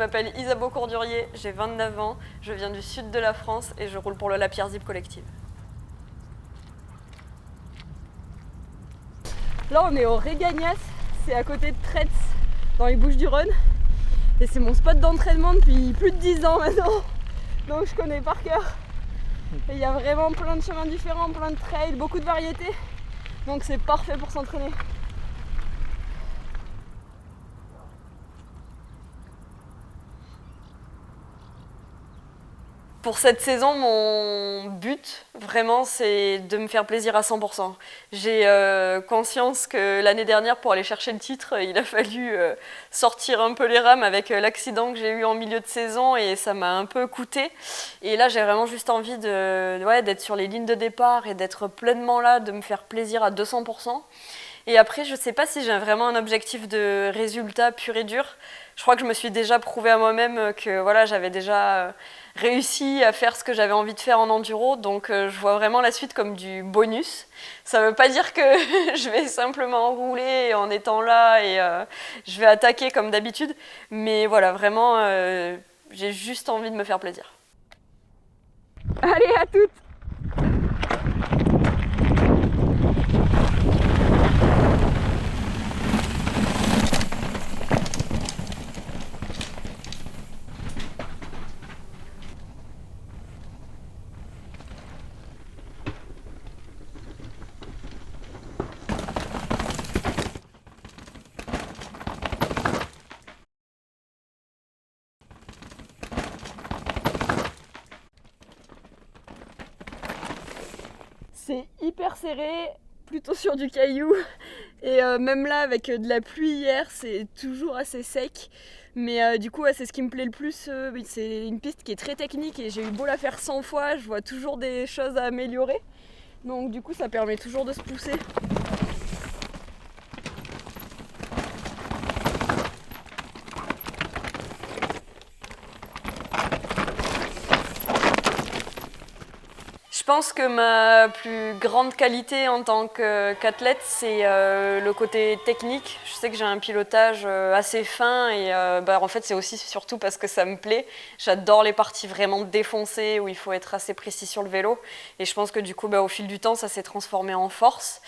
m'appelle Isabeau Courdurier, j'ai 29 ans, je viens du sud de la France et je roule pour le Lapierre Zip Collective. Là on est au Régagnas, c'est à côté de Traits, dans les Bouches-du-Rhône. Et c'est mon spot d'entraînement depuis plus de 10 ans maintenant, donc je connais par cœur. Et il y a vraiment plein de chemins différents, plein de trails, beaucoup de variétés, donc c'est parfait pour s'entraîner. Pour cette saison, mon but, vraiment, c'est de me faire plaisir à 100%. J'ai conscience que l'année dernière, pour aller chercher le titre, il a fallu sortir un peu les rames avec l'accident que j'ai eu en milieu de saison et ça m'a un peu coûté. Et là, j'ai vraiment juste envie d'être sur les lignes de départ et d'être pleinement là, de me faire plaisir à 200%. Et après, je ne sais pas si j'ai vraiment un objectif de résultat pur et dur. Je crois que je me suis déjà prouvé à moi-même que voilà, j'avais déjà réussi à faire ce que j'avais envie de faire en enduro. Donc je vois vraiment la suite comme du bonus. Ça ne veut pas dire que je vais simplement rouler en étant là et je vais attaquer comme d'habitude. Mais voilà, vraiment, j'ai juste envie de me faire plaisir. Allez, à toutes! C'est hyper serré, plutôt sur du caillou. Et même là, avec de la pluie hier, c'est toujours assez sec. Mais du coup, c'est ce qui me plaît le plus. C'est une piste qui est très technique et j'ai eu beau la faire 100 fois, je vois toujours des choses à améliorer. Donc du coup, ça permet toujours de se pousser. Je pense que ma plus grande qualité en tant qu'athlète, c'est le côté technique. Je sais que j'ai un pilotage assez fin et en fait, c'est aussi surtout parce que ça me plaît. J'adore les parties vraiment défoncées où il faut être assez précis sur le vélo. Et je pense que du coup, au fil du temps, ça s'est transformé en force.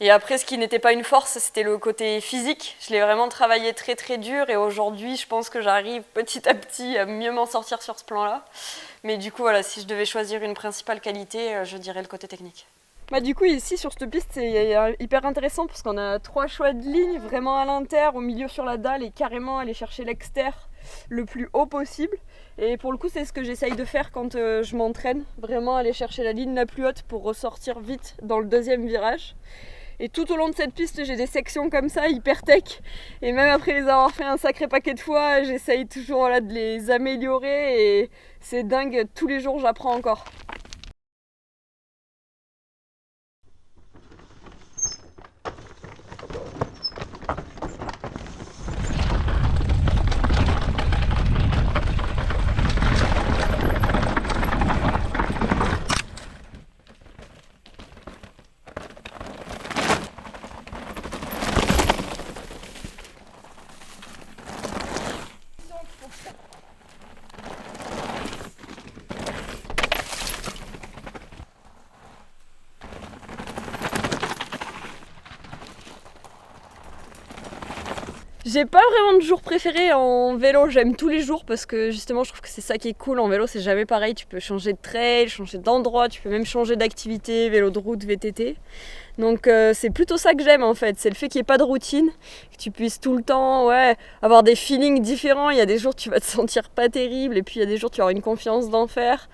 Et après, ce qui n'était pas une force, c'était le côté physique. Je l'ai vraiment travaillé très très dur et aujourd'hui, je pense que j'arrive petit à petit à mieux m'en sortir sur ce plan-là. Mais du coup, voilà, si je devais choisir une principale qualité, je dirais le côté technique. Du coup, ici, sur cette piste, c'est hyper intéressant parce qu'on a 3 choix de lignes, vraiment à l'inter, au milieu sur la dalle et carrément aller chercher l'exter le plus haut possible. Et pour le coup, c'est ce que j'essaye de faire quand je m'entraîne, vraiment aller chercher la ligne la plus haute pour ressortir vite dans le deuxième virage. Et tout au long de cette piste, j'ai des sections comme ça, hyper tech. Et même après les avoir fait un sacré paquet de fois, j'essaye toujours de les améliorer. Et c'est dingue, tous les jours j'apprends encore. J'ai pas vraiment de jour préféré en vélo, j'aime tous les jours parce que justement je trouve que c'est ça qui est cool en vélo, c'est jamais pareil, tu peux changer de trail, changer d'endroit, tu peux même changer d'activité, vélo de route, VTT. Donc c'est plutôt ça que j'aime en fait, c'est le fait qu'il n'y ait pas de routine, que tu puisses tout le temps avoir des feelings différents. Il y a des jours tu vas te sentir pas terrible et puis il y a des jours tu auras une confiance d'enfer.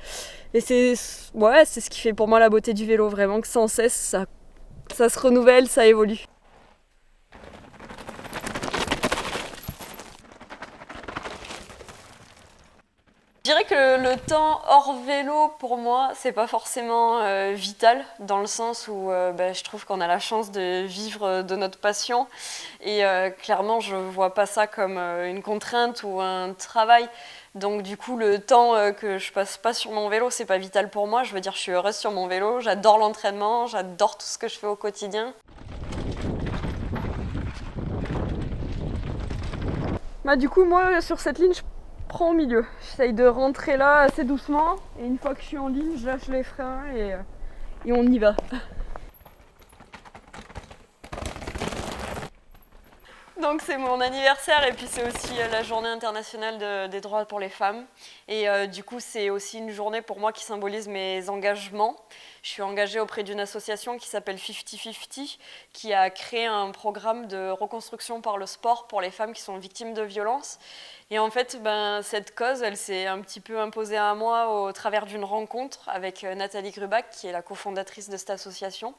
Et c'est ce qui fait pour moi la beauté du vélo, vraiment que sans cesse ça se renouvelle, ça évolue. Je dirais que le temps hors vélo, pour moi, c'est pas forcément vital, dans le sens où je trouve qu'on a la chance de vivre de notre passion. Et clairement, je vois pas ça comme une contrainte ou un travail. Donc du coup, le temps que je passe pas sur mon vélo, c'est pas vital pour moi. Je veux dire, je suis heureuse sur mon vélo, j'adore l'entraînement, j'adore tout ce que je fais au quotidien. Du coup, moi, sur cette ligne, prends au milieu. J'essaye de rentrer là assez doucement et une fois que je suis en ligne, je lâche les freins et on y va. Donc c'est mon anniversaire et puis c'est aussi la journée internationale des droits pour les femmes. Et du coup c'est aussi une journée pour moi qui symbolise mes engagements. Je suis engagée auprès d'une association qui s'appelle 50-50, qui a créé un programme de reconstruction par le sport pour les femmes qui sont victimes de violences. Et en fait, cette cause, elle s'est un petit peu imposée à moi au travers d'une rencontre avec Nathalie Grubach, qui est la cofondatrice de cette association.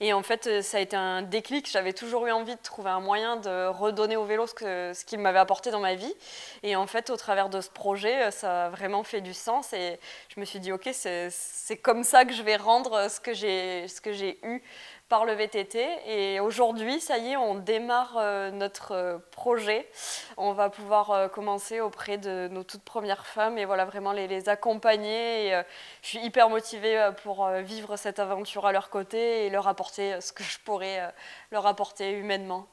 Et en fait, ça a été un déclic. J'avais toujours eu envie de trouver un moyen de redonner au vélo ce qu'il m'avait apporté dans ma vie. Et en fait, au travers de ce projet, ça a vraiment fait du sens. Et je me suis dit, ok, c'est comme ça que je vais rendre ce que j'ai eu par le VTT. Et aujourd'hui, ça y est, on démarre notre projet. On va pouvoir commencer auprès de nos toutes premières femmes et voilà, vraiment les accompagner. Et, je suis hyper motivée pour vivre cette aventure à leur côté et leur apporter ce que je pourrais leur apporter humainement.